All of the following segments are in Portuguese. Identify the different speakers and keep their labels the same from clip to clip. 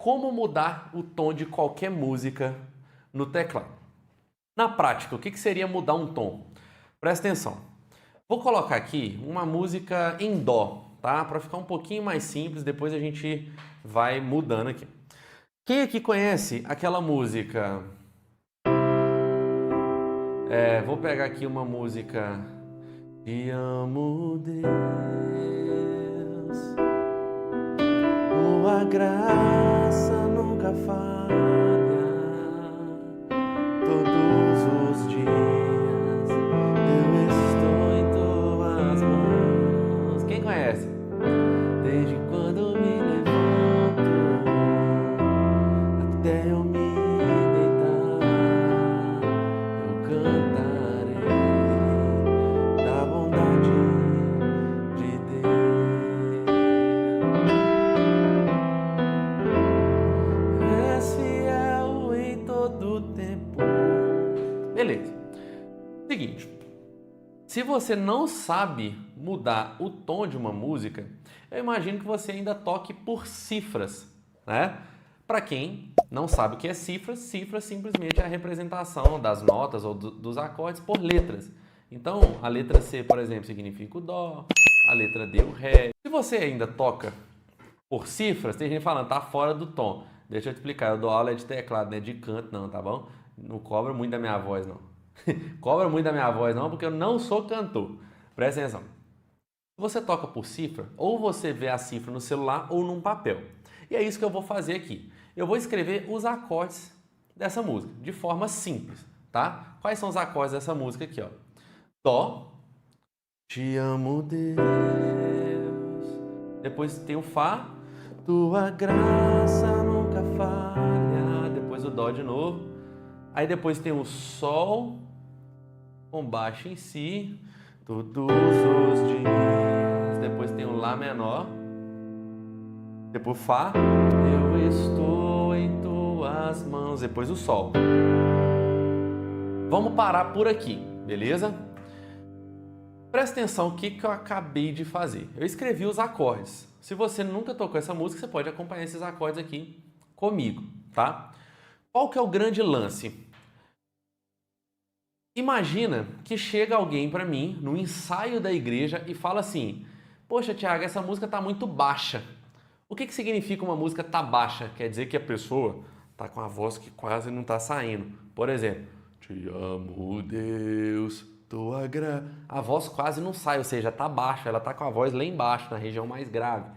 Speaker 1: como mudar o tom de qualquer música no teclado. Na prática, o que seria mudar um tom? Presta atenção. Vou colocar aqui uma música em dó, tá? Para ficar um pouquinho mais simples, depois a gente vai mudando aqui. Quem aqui conhece aquela música? Vou pegar aqui uma música. Te amo, Deus, tua graça nunca falha, todos os dias eu estou em tuas mãos. Quem conhece? Desde quando me levanto até eu me deitar, eu cantarei da bondade de Deus. És fiel em todo tempo. Beleza. Seguinte. Se você não sabe mudar o tom de uma música, eu imagino que você ainda toque por cifras, né? Para quem não sabe o que é cifras, cifra simplesmente é a representação das notas ou dos acordes por letras. Então, a letra C, por exemplo, significa o dó, a letra D, o ré. Se você ainda toca por cifras, tem gente falando, tá fora do tom. Deixa eu te explicar, eu dou aula de teclado, não é de canto não, tá bom? Não cobra muito da minha voz não. Cobra muito da minha voz não, porque eu não sou cantor. Presta atenção. Se você toca por cifra, ou você vê a cifra no celular ou num papel. E é isso que eu vou fazer aqui. Eu vou escrever os acordes dessa música, de forma simples, tá? Quais são os acordes dessa música aqui, ó? Dó, te amo, Deus. Depois tem o Fá, tua graça nunca falha. Depois o Dó de novo. Aí depois tem o Sol, com baixo em Si, todos os dias. Depois tem o Lá menor. Depois Fá, eu estou em tuas mãos. Depois o Sol. Vamos parar por aqui, beleza? Presta atenção no que eu acabei de fazer. Eu escrevi os acordes. Se você nunca tocou essa música, você pode acompanhar esses acordes aqui comigo, tá? Qual que é o grande lance? Imagina que chega alguém para mim no ensaio da igreja e fala assim: poxa, Thiago, essa música tá muito baixa. O que significa uma música tá baixa? Quer dizer que a pessoa tá com a voz que quase não tá saindo. Por exemplo, te amo, Deus, tua graça. A voz quase não sai, ou seja, tá baixa, ela tá com a voz lá embaixo, na região mais grave.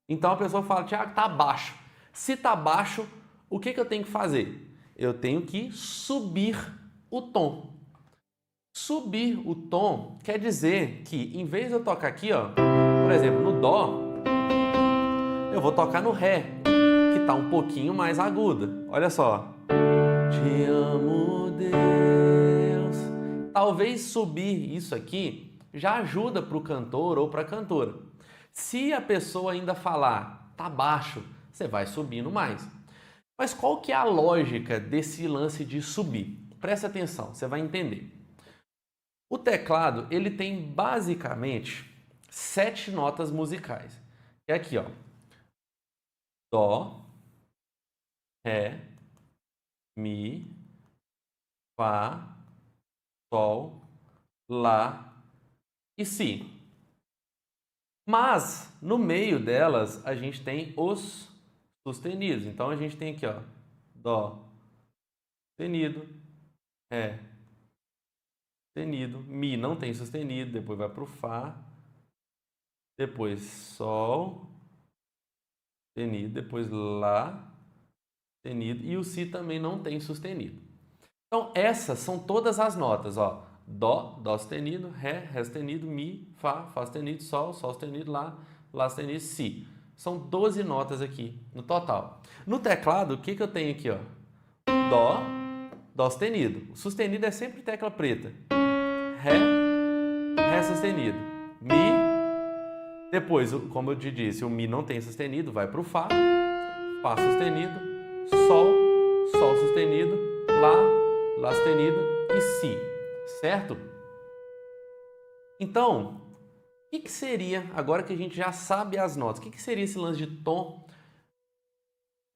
Speaker 1: Então a pessoa fala: Thiago, tá baixo. Se tá baixo, o que eu tenho que fazer? Eu tenho que subir o tom. Subir o tom quer dizer que, em vez de eu tocar aqui, ó, por exemplo, no Dó, eu vou tocar no Ré, que está um pouquinho mais aguda. Olha só. Te amo, Deus. Talvez subir isso aqui já ajuda para o cantor ou para a cantora. Se a pessoa ainda falar, tá baixo, você vai subindo mais. Mas qual que é a lógica desse lance de subir? Presta atenção, você vai entender. O teclado, ele tem basicamente 7 notas musicais. É aqui, ó. Dó, Ré, Mi, Fá, Sol, Lá e Si. Mas, no meio delas, a gente tem os sustenidos. Então, a gente tem aqui, ó, Dó, sustenido, Ré, sustenido, Mi não tem sustenido, depois vai para o Fá, depois Sol, sustenido, depois Lá, sustenido, e o Si também não tem sustenido. Então, essas são todas as notas, ó. Dó, Dó sustenido, Ré, Ré sustenido, Mi, Fá, Fá sustenido, Sol, Sol sustenido, Lá, Lá sustenido, Si. São 12 notas aqui no total. No teclado, o que eu tenho aqui, ó? Dó, Dó sustenido. O sustenido é sempre tecla preta. Ré, Ré sustenido. Mi, depois, como eu te disse, o Mi não tem sustenido, vai para o Fá, Fá sustenido, Sol, Sol sustenido, Lá, Lá sustenido e Si, certo? Então, o que seria, agora que a gente já sabe as notas, o que seria esse lance de tom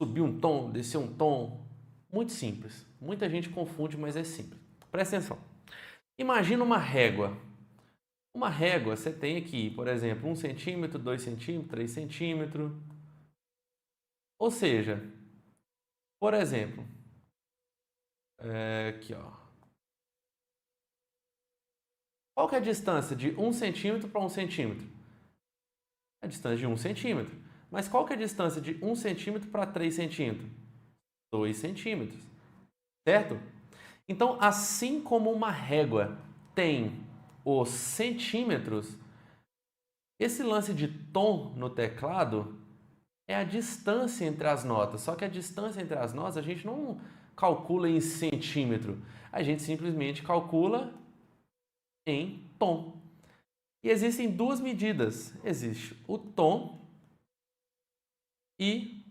Speaker 1: subir um tom, descer um tom. Muito simples. Muita gente confunde, mas é simples. Presta atenção. Imagina uma régua. Uma régua, você tem aqui, por exemplo, 1 centímetro, 2 centímetros, 3 centímetros. Ou seja, por exemplo, aqui, ó. Qual que é a distância de 1 centímetro para 1 centímetro? É a distância de 1 centímetro. Mas qual que é a distância de 1 centímetro para 3 centímetros? 2 centímetros. Certo? Então, assim como uma régua tem os centímetros, esse lance de tom no teclado é a distância entre as notas. Só que a distância entre as notas a gente não calcula em centímetro. A gente simplesmente calcula em tom. E existem duas medidas. Existe o tom e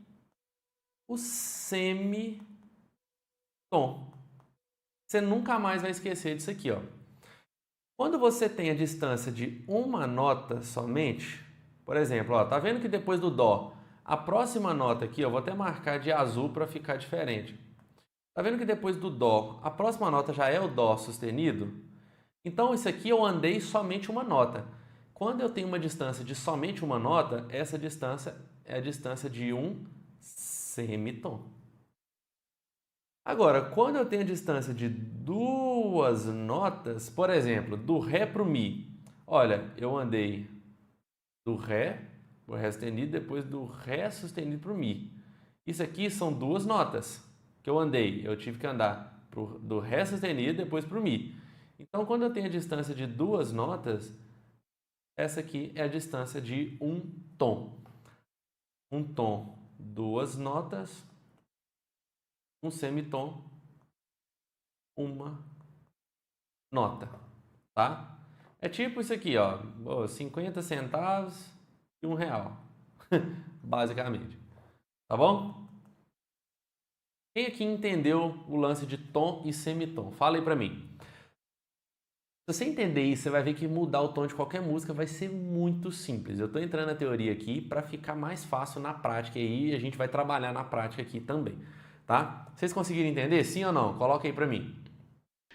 Speaker 1: o semitom. Você nunca mais vai esquecer disso aqui, ó. Quando você tem a distância de uma nota somente, por exemplo, ó, tá vendo que depois do dó, a próxima nota aqui, eu vou até marcar de azul para ficar diferente. Tá vendo que depois do dó, a próxima nota já é o dó sustenido? Então isso aqui eu andei somente uma nota. Quando eu tenho uma distância de somente uma nota, essa distância é a distância de um semitom. Agora, quando eu tenho a distância de duas notas, por exemplo, do Ré para o Mi, olha, eu andei do Ré, o Ré sustenido, depois do Ré sustenido para o Mi. Isso aqui são duas notas que eu andei. Eu tive que andar do Ré sustenido, depois para o Mi. Então, quando eu tenho a distância de duas notas, essa aqui é a distância de um tom. Um tom, duas notas. Um semitom, uma nota, tá? É tipo isso aqui, ó, 50 centavos e R$1, basicamente, tá bom? Quem aqui entendeu o lance de tom e semitom? Fala aí pra mim. Se você entender isso, você vai ver que mudar o tom de qualquer música vai ser muito simples. Eu tô entrando na teoria aqui para ficar mais fácil na prática e a gente vai trabalhar na prática aqui também. Tá? Vocês conseguiram entender? Sim ou não? Coloca aí pra mim.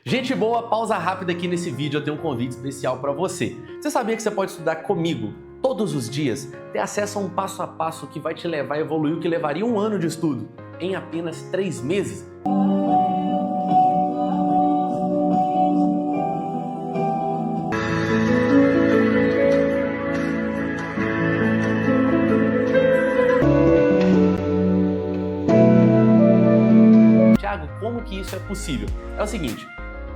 Speaker 1: Gente boa, pausa rápida aqui nesse vídeo, eu tenho um convite especial para você. Você sabia que você pode estudar comigo todos os dias, ter acesso a um passo a passo que vai te levar a evoluir o que levaria um ano de estudo em apenas 3 meses? Como que isso é possível? É o seguinte,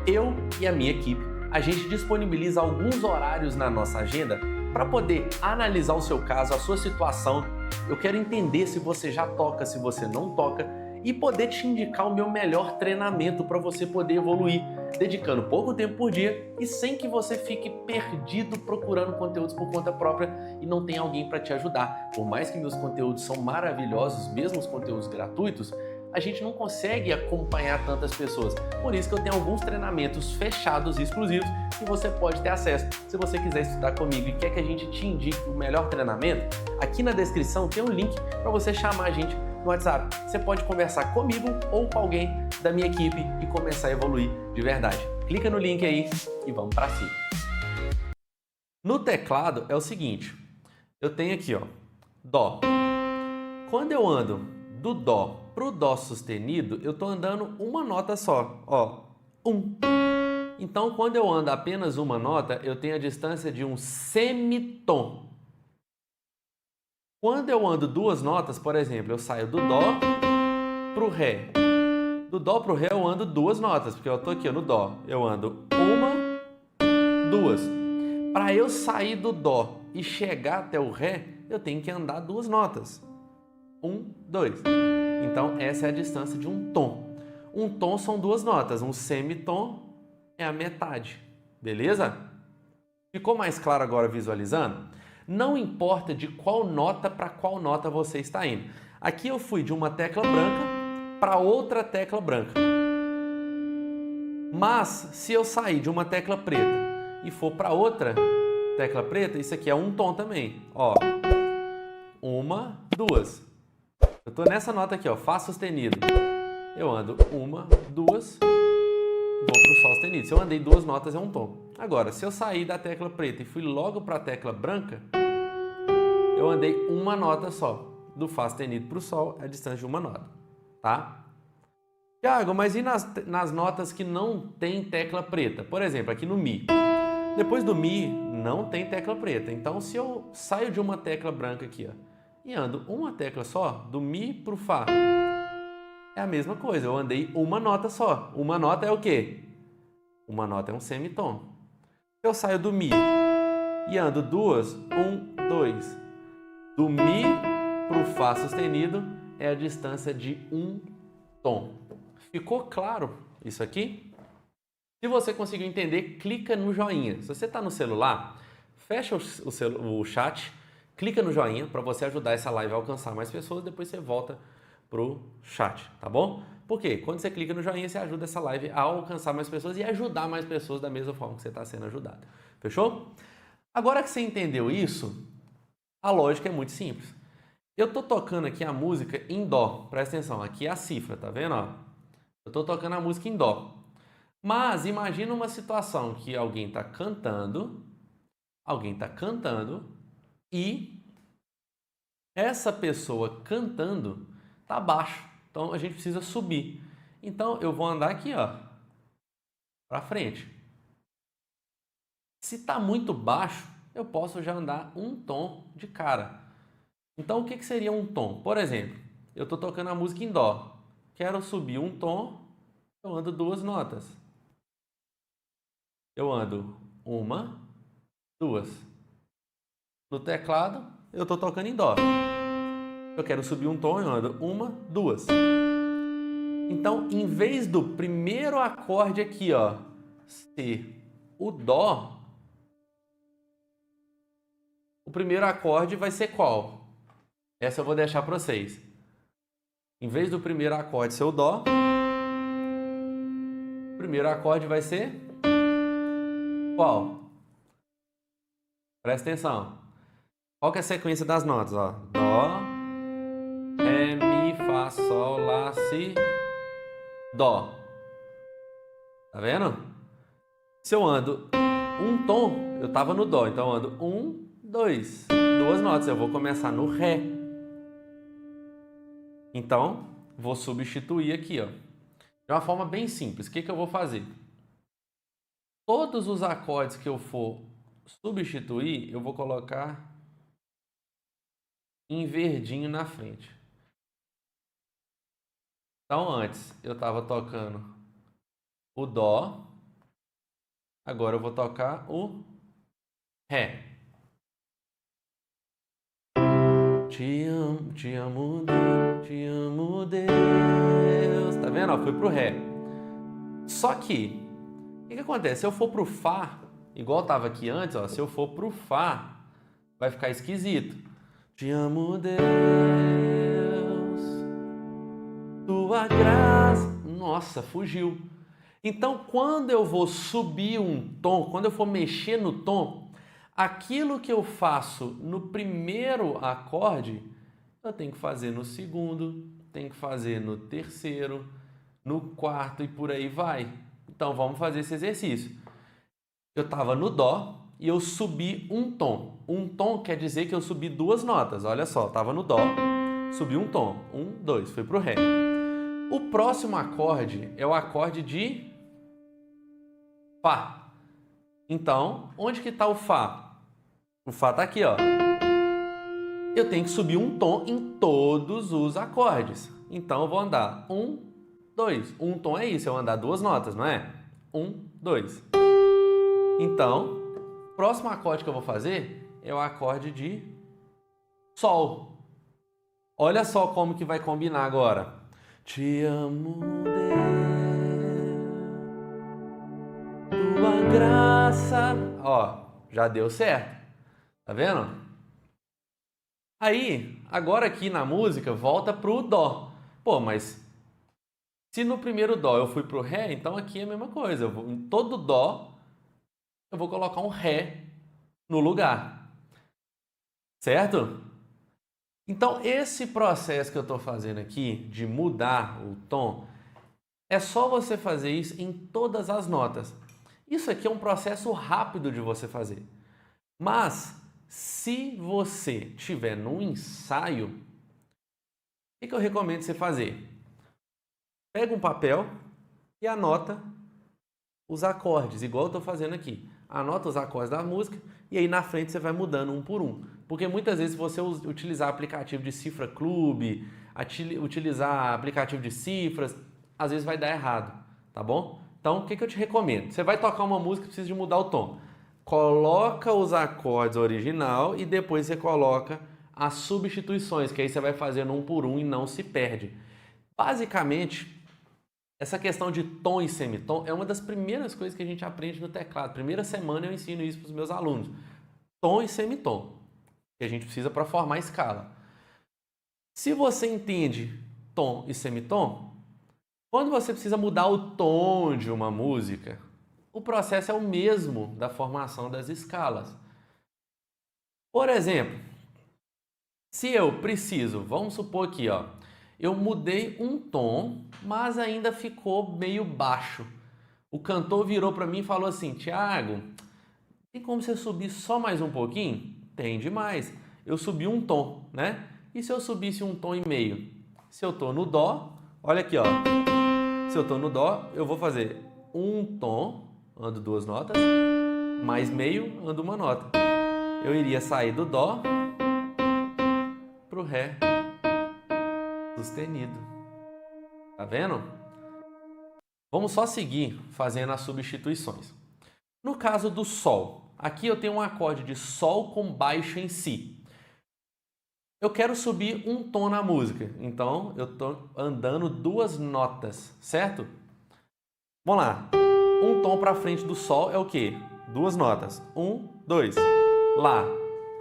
Speaker 1: eu e a minha equipe, a gente disponibiliza alguns horários na nossa agenda para poder analisar o seu caso, a sua situação. Eu quero entender se você já toca, se você não toca e poder te indicar o meu melhor treinamento para você poder evoluir, dedicando pouco tempo por dia e sem que você fique perdido procurando conteúdos por conta própria e não tenha alguém para te ajudar. Por mais que meus conteúdos são maravilhosos, mesmo os conteúdos gratuitos, a gente não consegue acompanhar tantas pessoas. Por isso que eu tenho alguns treinamentos fechados e exclusivos que você pode ter acesso. Se você quiser estudar comigo e quer que a gente te indique o melhor treinamento, aqui na descrição tem um link para você chamar a gente no WhatsApp. Você pode conversar comigo ou com alguém da minha equipe e começar a evoluir de verdade. Clica no link aí e vamos para cima. No teclado é o seguinte, eu tenho aqui, ó, Dó. Quando eu ando do Dó para o Dó sustenido, eu estou andando uma nota só, ó, 1. Então, quando eu ando apenas uma nota, eu tenho a distância de um semitom. Quando eu ando duas notas, por exemplo, eu saio do Dó para o Ré. Do Dó para o Ré eu ando duas notas, porque eu estou aqui no Dó. Eu ando uma, duas. Para eu sair do Dó e chegar até o Ré, eu tenho que andar duas notas. 1, 2. Então, essa é a distância de um tom. Um tom são duas notas, um semitom é a metade, beleza? Ficou mais claro agora visualizando? Não importa de qual nota para qual nota você está indo. Aqui eu fui de uma tecla branca para outra tecla branca. Mas, se eu sair de uma tecla preta e for para outra tecla preta, isso aqui é um tom também. Ó, uma, duas. Eu tô nessa nota aqui, ó, Fá sustenido. Eu ando uma, duas, vou pro Sol sustenido. Se eu andei duas notas, é um tom. Agora, se eu sair da tecla preta e fui logo para a tecla branca, eu andei uma nota só. Do Fá sustenido pro Sol, é a distância de uma nota, tá? Tiago, mas e nas notas que não tem tecla preta? Por exemplo, aqui no Mi. Depois do Mi, não tem tecla preta. Então, se eu saio de uma tecla branca aqui, ó, e ando uma tecla só, do Mi pro Fá, é a mesma coisa. Eu andei uma nota só. Uma nota é o quê? Uma nota é um semitom. Se eu saio do Mi e ando duas, um, dois. Do Mi pro Fá sustenido é a distância de um tom. Ficou claro isso aqui? Se você conseguiu entender, clica no joinha. Se você está no celular, fecha o chat, clica no joinha para você ajudar essa live a alcançar mais pessoas, depois você volta pro chat, tá bom? Porque quando você clica no joinha, você ajuda essa live a alcançar mais pessoas e ajudar mais pessoas da mesma forma que você está sendo ajudado. Fechou? Agora que você entendeu isso, a lógica é muito simples. Eu tô tocando aqui a música em dó. Presta atenção, aqui é a cifra, tá vendo? Ó? Eu tô tocando a música em dó. Mas imagina uma situação que alguém tá cantando e essa pessoa cantando tá baixo. Então a gente precisa subir. Então eu vou andar aqui, ó, para frente. Se tá muito baixo, eu posso já andar um tom de cara. Então o que seria um tom? Por exemplo, eu tô tocando a música em dó. Quero subir um tom, eu ando duas notas. Eu ando uma, duas. No teclado, eu estou tocando em dó. Eu quero subir um tom, eu ando uma, duas. Então, em vez do primeiro acorde aqui, ó, ser o dó, o primeiro acorde vai ser qual? Essa eu vou deixar para vocês. Em vez do primeiro acorde ser o dó, o primeiro acorde vai ser qual? Presta atenção. Qual que é a sequência das notas? Ó? Dó, Ré, Mi, Fá, Sol, Lá, Si, Dó. Tá vendo? Se eu ando um tom, eu tava no Dó, então eu ando um, dois, duas notas. Eu vou começar no Ré. Então, vou substituir aqui, ó. De uma forma bem simples. O que eu vou fazer? Todos os acordes que eu for substituir, eu vou colocar em verdinho na frente. Então, antes eu estava tocando o Dó, agora eu vou tocar o Ré. Te amo, Deus, te amo, Deus. Tá vendo? Ó, fui pro Ré. Só que, o que acontece? Se eu for pro Fá, igual estava aqui antes, ó, se eu for pro Fá, vai ficar esquisito. Te amo, Deus, tua graça. Nossa, fugiu. Então, quando eu vou subir um tom, quando eu for mexer no tom, aquilo que eu faço no primeiro acorde, eu tenho que fazer no segundo, tenho que fazer no terceiro, no quarto e por aí vai. Então, vamos fazer esse exercício. Eu estava no Dó e eu subi um tom. Um tom quer dizer que eu subi duas notas. Olha só, estava no Dó, subi um tom. Um, dois, fui para o Ré. O próximo acorde é o acorde de Fá. Então, onde que está o Fá? O Fá está aqui, ó. Eu tenho que subir um tom em todos os acordes. Então, eu vou andar um, dois. Um tom é isso, eu andar duas notas, não é? Um, dois. Então, o próximo acorde que eu vou fazer é o acorde de Sol. Olha só como que vai combinar agora. Te amo, Deus, tua graça. Ó, já deu certo. Tá vendo? Aí, agora aqui na música, volta pro Dó. Pô, mas se no primeiro Dó eu fui pro Ré, então aqui é a mesma coisa. Em todo Dó, eu vou colocar um Ré no lugar. Certo? Então, esse processo que eu estou fazendo aqui, de mudar o tom, é só você fazer isso em todas as notas. Isso aqui é um processo rápido de você fazer. Mas, se você estiver num ensaio, o que eu recomendo você fazer? Pega um papel e anota os acordes, igual eu estou fazendo aqui. Anota os acordes da música e aí na frente você vai mudando um por um. Porque muitas vezes se você utilizar aplicativo de cifra clube, utilizar aplicativo de cifras, às vezes vai dar errado, tá bom? Então, o que eu te recomendo? Você vai tocar uma música e precisa de mudar o tom. Coloca os acordes original e depois você coloca as substituições, que aí você vai fazendo um por um e não se perde. Basicamente, essa questão de tom e semitom é uma das primeiras coisas que a gente aprende no teclado. Primeira semana eu ensino isso para os meus alunos. Tom e semitom, que a gente precisa para formar a escala. Se você entende tom e semitom, quando você precisa mudar o tom de uma música, o processo é o mesmo da formação das escalas. Por exemplo, se eu preciso, vamos supor aqui, ó, eu mudei um tom, mas ainda ficou meio baixo. O cantor virou para mim e falou assim: Thiago, tem como você subir só mais um pouquinho? Tem demais. Eu subi um tom, né? E se eu subisse um tom e meio? Se eu tô no dó, olha aqui, ó. Se eu tô no dó, eu vou fazer um tom, ando duas notas, mais meio, ando uma nota. Eu iria sair do dó pro ré sustenido. Tá vendo? Vamos só seguir fazendo as substituições. No caso do sol, aqui eu tenho um acorde de sol com baixo em si. Eu quero subir um tom na música, então eu estou andando duas notas, certo? Vamos lá. Um tom para frente do sol é o quê? Duas notas. Um, dois. Lá.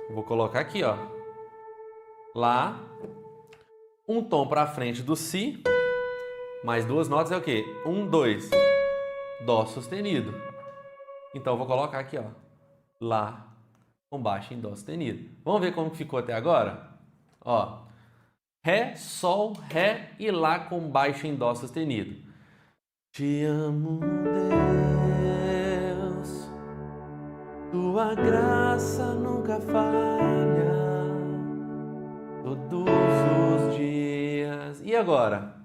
Speaker 1: Vou colocar aqui, ó. Lá. Um tom para frente do si, mais duas notas é o quê? Um, dois. Dó sustenido. Então eu vou colocar aqui, ó. Lá com baixo em dó sustenido. Vamos ver como ficou até agora? Ó. Ré, sol, ré e lá com baixo em dó sustenido. Te amo, Deus. Tua graça nunca falha. Todos os dias. E agora?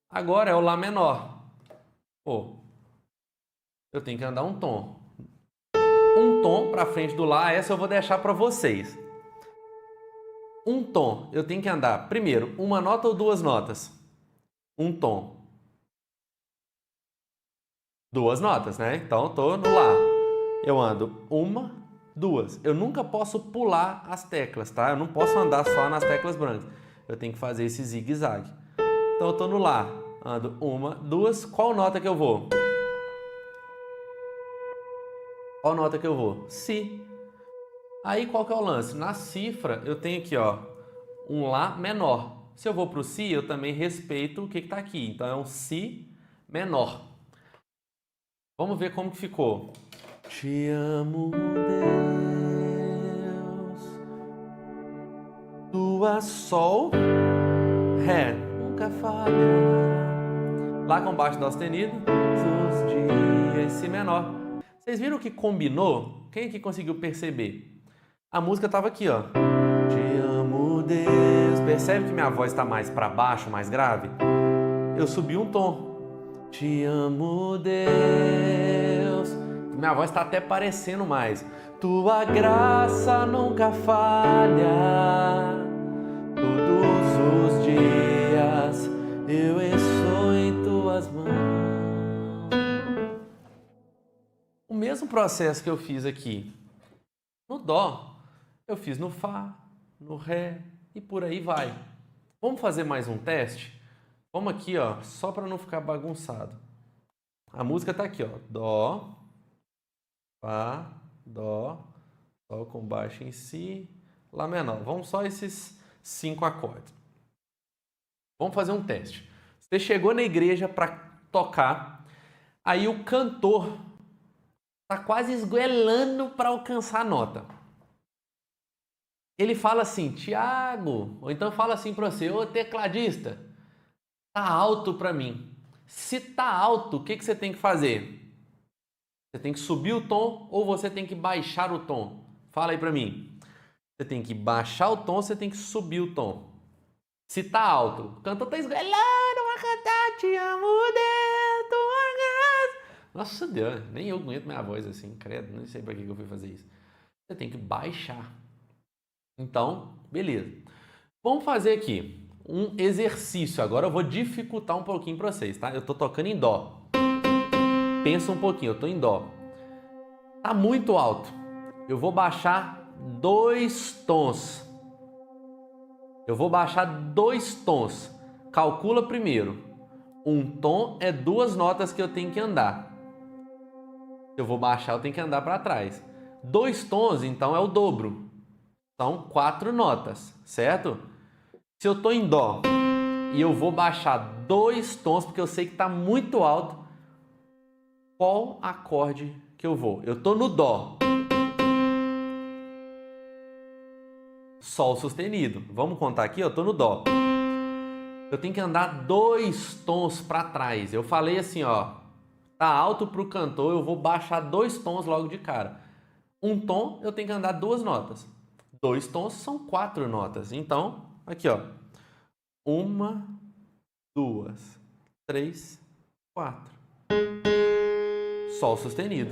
Speaker 1: Agora é o lá menor. Pô, eu tenho que andar um tom. Um tom para frente do lá, essa eu vou deixar para vocês. Um tom, eu tenho que andar primeiro uma nota ou duas notas? Um tom. Duas notas, né? Então eu tô no lá. Eu ando uma, duas. Eu nunca posso pular as teclas, tá? Eu não posso andar só nas teclas brancas. Eu tenho que fazer esse zigue-zague. Então eu tô no lá. Ando uma, duas. Qual nota que eu vou? Qual nota que eu vou? Si. Aí qual que é o lance? Na cifra eu tenho aqui, ó, um lá menor. Se eu vou pro si, eu também respeito o que tá aqui. Então é um si menor. Vamos ver como que ficou. Te amo, Deus. Tua sol, ré, nunca falha. Lá com baixo dó sustenido, os dias, si menor. Vocês viram que combinou? Quem aqui conseguiu perceber? A música estava aqui, ó. Te amo, Deus. Percebe que minha voz está mais para baixo, mais grave? Eu subi um tom. Te amo, Deus. Minha voz está até parecendo mais. Tua graça nunca falha. Todos os dias eu estou em tuas mãos. O mesmo processo que eu fiz aqui no dó, eu fiz no fá, no ré e por aí vai. Vamos fazer mais um teste? Vamos aqui, ó, só para não ficar bagunçado. A música tá aqui, ó. Dó, fá, dó, sol com baixo em si, lá menor. Vamos só esses 5 acordes. Vamos fazer um teste. Você chegou na igreja para tocar, aí o cantor tá quase esgoelando para alcançar a nota. Ele fala assim, Tiago, ou então fala assim para você, ô tecladista, tá alto para mim. Se tá alto, o que que você tem que fazer? Você tem que subir o tom ou você tem que baixar o tom? Fala aí para mim. Você tem que baixar o tom ou você tem que subir o tom? Se tá alto, o cantor tá esgoelando, vai cantar, te amo dentro do orgasmo. Nossa Deus, nem eu aguento minha voz assim, credo, não sei pra que eu fui fazer isso. Você tem que baixar. Então, beleza. Vamos fazer aqui um exercício. Agora eu vou dificultar um pouquinho para vocês, tá? Eu tô tocando em dó. Pensa um pouquinho, eu tô em dó. Tá muito alto. Eu vou baixar 2 tons. Eu vou baixar 2 tons. Calcula primeiro. Um tom é 2 notas que eu tenho que andar. Se eu vou baixar, eu tenho que andar para trás. 2 tons, então, é o dobro. São 4 notas, certo? Se eu estou em dó e eu vou baixar 2 tons, porque eu sei que está muito alto, qual acorde que eu vou? Eu estou no dó. Sol sustenido. Vamos contar aqui, eu estou no dó. Eu tenho que andar 2 tons para trás. Eu falei assim, ó, tá alto para o cantor, eu vou baixar 2 tons logo de cara. Um tom, eu tenho que andar 2 notas. 2 tons são 4 notas. Então, aqui, ó. 1, 2, 3, 4. Sol sustenido.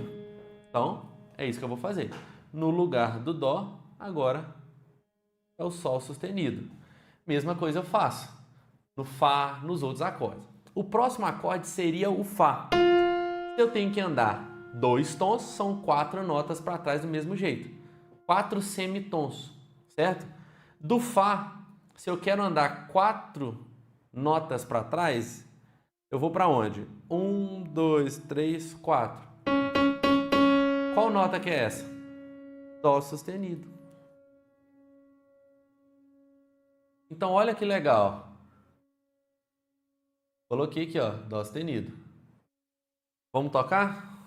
Speaker 1: Então, é isso que eu vou fazer. No lugar do dó, agora é o sol sustenido. Mesma coisa eu faço no fá, nos outros acordes. O próximo acorde seria o fá. Eu tenho que andar 2 tons, são 4 notas para trás do mesmo jeito. 4 semitons, certo? Do fá, se eu quero andar 4 notas para trás, eu vou para onde? 1, 2, 3, 4. Qual nota que é essa? Dó sustenido. Então, olha que legal. Coloquei aqui, ó, dó sustenido. Vamos tocar?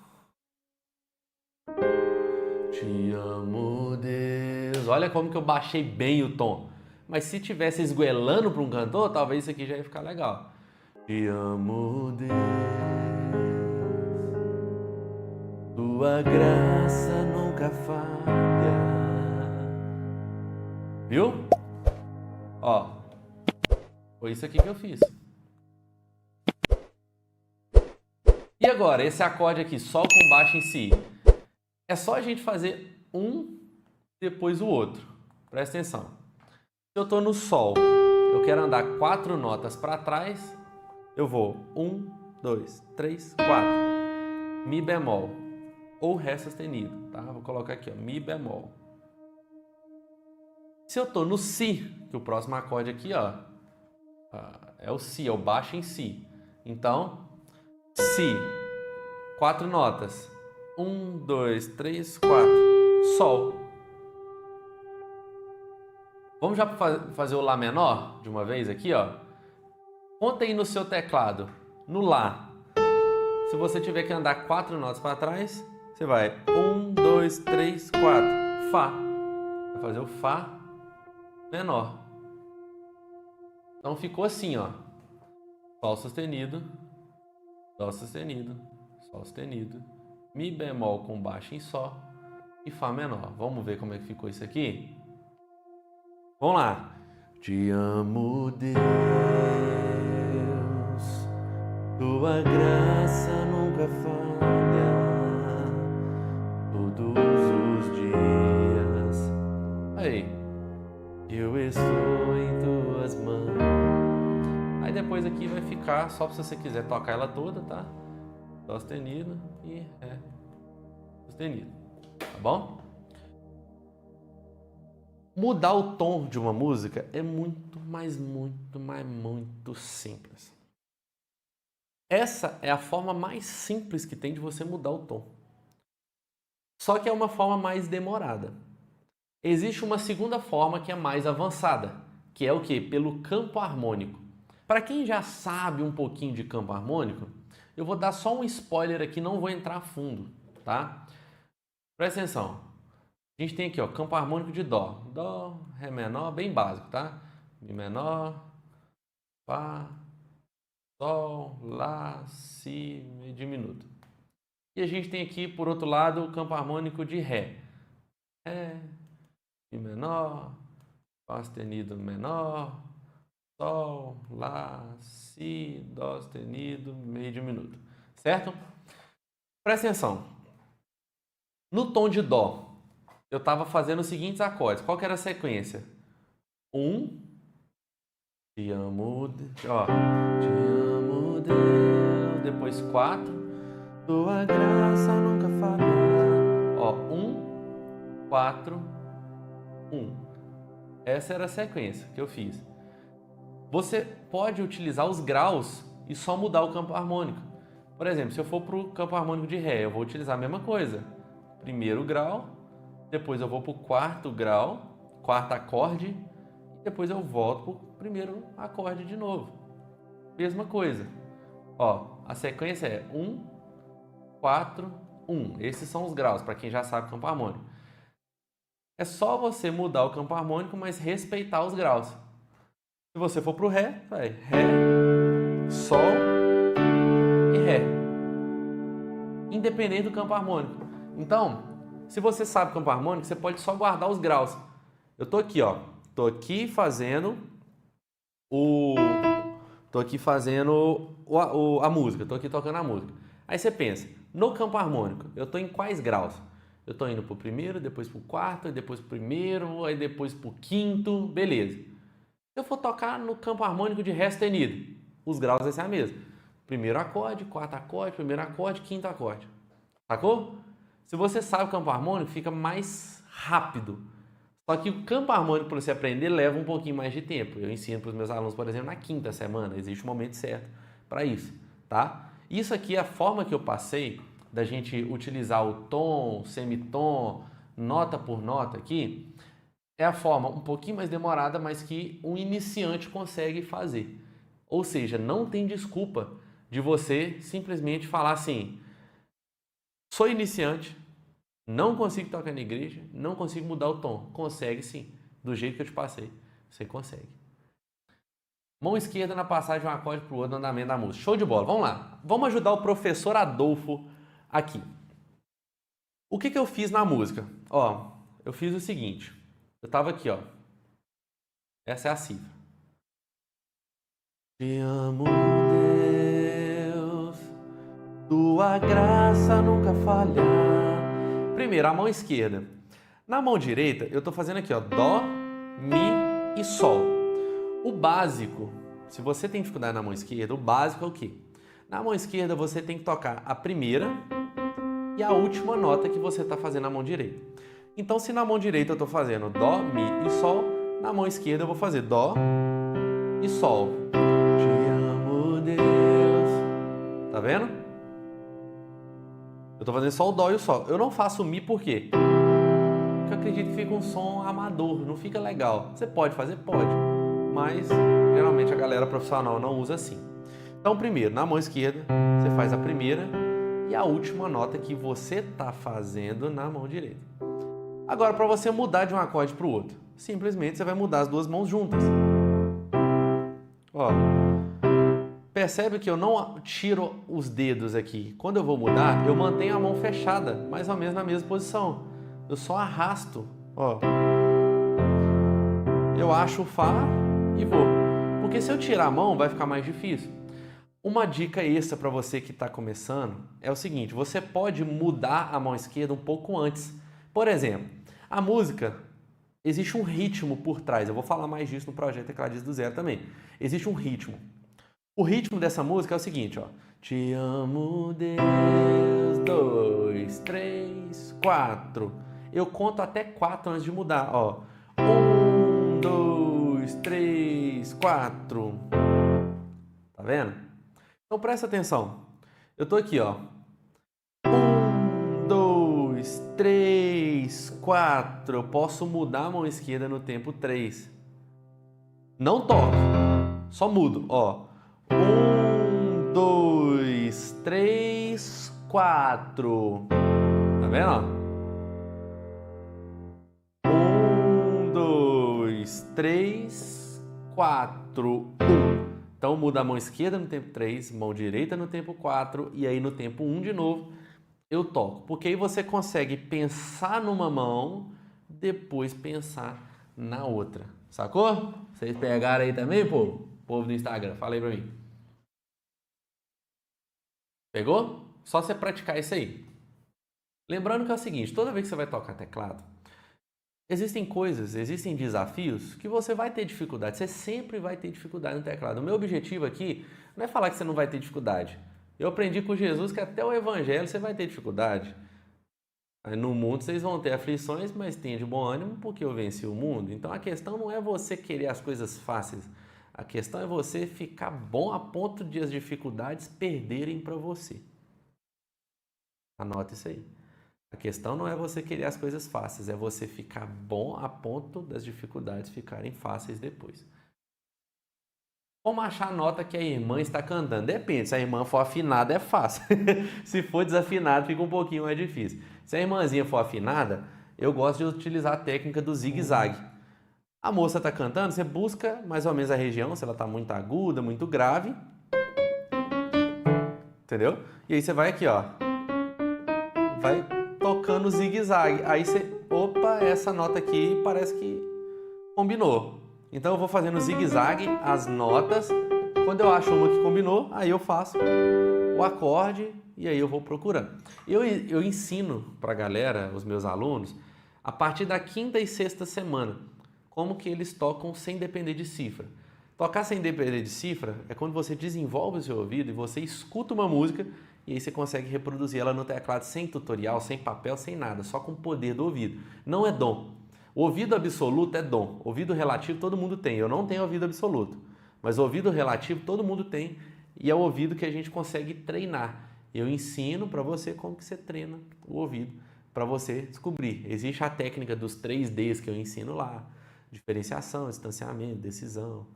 Speaker 1: Te amo, Deus. Olha como que eu baixei bem o tom. Mas se tivesse esgoelando para um cantor, talvez isso aqui já ia ficar legal. Te amo, Deus. Tua graça nunca falha. Viu? Ó, foi isso aqui que eu fiz. E agora, esse acorde aqui, Sol com baixo em Si. É só a gente fazer um depois o outro. Presta atenção. Se eu estou no Sol, eu quero andar 4 notas para trás, eu vou 1, 2, 3, 4. Mi bemol ou Ré sustenido, tá? Vou colocar aqui, ó, Mi bemol. Se eu estou no Si, que o próximo acorde aqui, ó, é o Si, é o baixo em Si. Então, Si, 4 notas. 1, 2, 3, 4. Sol. Vamos já fazer o Lá menor de uma vez aqui, ó. Conta aí no seu teclado, no Lá. Se você tiver que andar 4 notas para trás, você vai 1, 2, 3, 4. Fá. Vai fazer o Fá menor. Então ficou assim, ó. Sol sustenido, Dó sustenido, Sol sustenido, Mi bemol com baixo em Sol e Fá menor. Vamos ver como é que ficou isso aqui? Vamos lá. Te amo, Deus, tua graça nunca falha, todos os dias. Aí, eu estou em tuas mãos. Aí depois aqui vai ficar, só se você quiser tocar ela toda, tá? Dó sustenido e Ré sustenido, tá bom? Mudar o tom de uma música é muito simples. Essa é a forma mais simples que tem de você mudar o tom. Só que é uma forma mais demorada. Existe uma segunda forma que é mais avançada, que é o quê? Pelo campo harmônico. Para quem já sabe um pouquinho de campo harmônico, eu vou dar só um spoiler aqui, não vou entrar a fundo, tá? Presta atenção. A gente tem aqui, ó, campo harmônico de Dó. Dó, Ré menor, bem básico, tá? Mi menor, Fá, Sol, Lá, Si, Mi diminuto. E a gente tem aqui, por outro lado, o campo harmônico de Ré. Ré, Mi menor, Fá sustenido menor, Sol, Lá, Si, Dó sustenido, Mi diminuto. Certo? Presta atenção. No tom de Dó, eu estava fazendo os seguintes acordes. Qual que era a sequência? Te amo, ó, te amo, Deus. Depois 4, tua graça nunca falha. Ó, 4, 1. Essa era a sequência que eu fiz. Você pode utilizar os graus e só mudar o campo harmônico. Por exemplo, se eu for para o campo harmônico de Ré, eu vou utilizar a mesma coisa. Primeiro grau, depois eu vou para o quarto grau, quarto acorde, e depois eu volto para o primeiro acorde de novo. Mesma coisa. Ó, a sequência é 4, 1. Esses são os graus, para quem já sabe o campo harmônico. É só você mudar o campo harmônico, mas respeitar os graus. Se você for para o Ré, vai Ré, Sol e Ré. Independente do campo harmônico. Então, se você sabe o campo harmônico, você pode só guardar os graus. Eu tô aqui, ó. Tô aqui fazendo a música. Tô aqui tocando a música. Aí você pensa, no campo harmônico, eu tô em quais graus? Eu tô indo pro primeiro, depois pro quarto, depois pro primeiro, aí depois pro quinto, beleza. Se eu for tocar no campo harmônico de Ré sustenido, os graus vai ser a mesma. Primeiro acorde, quarto acorde, primeiro acorde, quinto acorde. Sacou? Se você sabe o campo harmônico, fica mais rápido. Só que o campo harmônico, para você aprender, leva um pouquinho mais de tempo. Eu ensino para os meus alunos, por exemplo, na quinta semana. Existe um momento certo para isso, tá? Isso aqui é a forma que eu passei da gente utilizar o tom, semitom, nota por nota aqui. É a forma um pouquinho mais demorada, mas que um iniciante consegue fazer. Ou seja, não tem desculpa de você simplesmente falar assim: sou iniciante, não consigo tocar na igreja, não consigo mudar o tom. Consegue sim, do jeito que eu te passei, você consegue. Mão esquerda na passagem de um acorde para o outro no andamento da música. Show de bola, vamos lá. Vamos ajudar o professor Adolfo aqui. O que eu fiz na música? Ó, eu fiz o seguinte. Eu estava aqui, ó. Essa é a cifra. Te amo, Deus, tua graça nunca falha. Primeiro, a mão esquerda. Na mão direita, eu estou fazendo aqui, ó, Dó, Mi e Sol. O básico, se você tem dificuldade na mão esquerda, o básico é o quê? Na mão esquerda, você tem que tocar a primeira e a última nota que você está fazendo na mão direita. Então, se na mão direita eu estou fazendo Dó, Mi e Sol, na mão esquerda eu vou fazer Dó e Sol. Te amo, Deus. Tá vendo? Eu estou fazendo só o Dó e o Sol. Eu não faço o Mi por quê? Porque eu acredito que fica um som amador, não fica legal. Você pode fazer? Pode. Mas, geralmente, a galera profissional não usa assim. Então, primeiro, na mão esquerda, você faz a primeira e a última nota que você está fazendo na mão direita. Agora, para você mudar de um acorde para o outro, simplesmente você vai mudar as duas mãos juntas. Ó, percebe que eu não tiro os dedos aqui. Quando eu vou mudar, eu mantenho a mão fechada, mais ou menos na mesma posição. Eu só arrasto, ó. Eu acho o Fá e vou. Porque se eu tirar a mão, vai ficar mais difícil. Uma dica extra para você que está começando é o seguinte: você pode mudar a mão esquerda um pouco antes. Por exemplo, a música, existe um ritmo por trás. Eu vou falar mais disso no projeto Tecladista do Zero também. Existe um ritmo. O ritmo dessa música é o seguinte, ó. Te amo, Deus, 2, 3, 4. Eu conto até 4 antes de mudar, ó. 1, 2, 3, 4. Tá vendo? Então presta atenção. Eu tô aqui, ó. 1, 2, 3, 4. Eu posso mudar a mão esquerda no tempo 3. Não toco, só mudo, ó. 1, 2, 3, 4. Tá vendo? 2, 3, 4, 1. Então muda a mão esquerda no tempo 3, mão direita no tempo 4 e aí no tempo 1 de novo eu toco. Porque aí você consegue pensar numa mão, depois pensar na outra. Sacou? Vocês pegaram aí também, povo? Povo do Instagram, fala aí pra mim. Pegou? Só você praticar isso aí. Lembrando que é o seguinte, toda vez que você vai tocar teclado, existem coisas, existem desafios que você vai ter dificuldade. Você sempre vai ter dificuldade no teclado. O meu objetivo aqui não é falar que você não vai ter dificuldade. Eu aprendi com Jesus que até o evangelho você vai ter dificuldade. No mundo vocês vão ter aflições, mas tenha de bom ânimo porque eu venci o mundo. Então a questão não é você querer as coisas fáceis. A questão é você ficar bom a ponto de as dificuldades perderem para você. Anota isso aí. A questão não é você querer as coisas fáceis, é você ficar bom a ponto das dificuldades ficarem fáceis depois. Como achar a nota que a irmã está cantando? Depende, se a irmã for afinada é fácil. Se for desafinado fica um pouquinho mais difícil. Se a irmãzinha for afinada, eu gosto de utilizar a técnica do zigue-zague. A moça está cantando, você busca mais ou menos a região, se ela está muito aguda, muito grave. Entendeu? E aí você vai aqui, ó. Vai tocando zigue-zague. Aí você, opa, essa nota aqui parece que combinou. Então eu vou fazendo zigue-zague as notas. Quando eu acho uma que combinou, aí eu faço o acorde e aí eu vou procurando. Eu ensino pra galera, os meus alunos, a partir da quinta e sexta semana, como que eles tocam sem depender de cifra. Tocar sem depender de cifra é quando você desenvolve o seu ouvido e você escuta uma música e aí você consegue reproduzir ela no teclado sem tutorial, sem papel, sem nada, só com o poder do ouvido. Não é dom. O ouvido absoluto é dom. Ouvido relativo todo mundo tem. Eu não tenho ouvido absoluto. Mas o ouvido relativo todo mundo tem e é o ouvido que a gente consegue treinar. Eu ensino para você como que você treina o ouvido para você descobrir. Existe a técnica dos 3Ds que eu ensino lá. Diferenciação, distanciamento, decisão.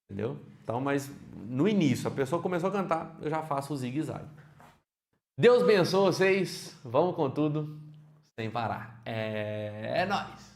Speaker 1: Entendeu? Então, mas no início, a pessoa começou a cantar, eu já faço o zigue-zague. Deus abençoe vocês. Vamos com tudo, sem parar. É nóis!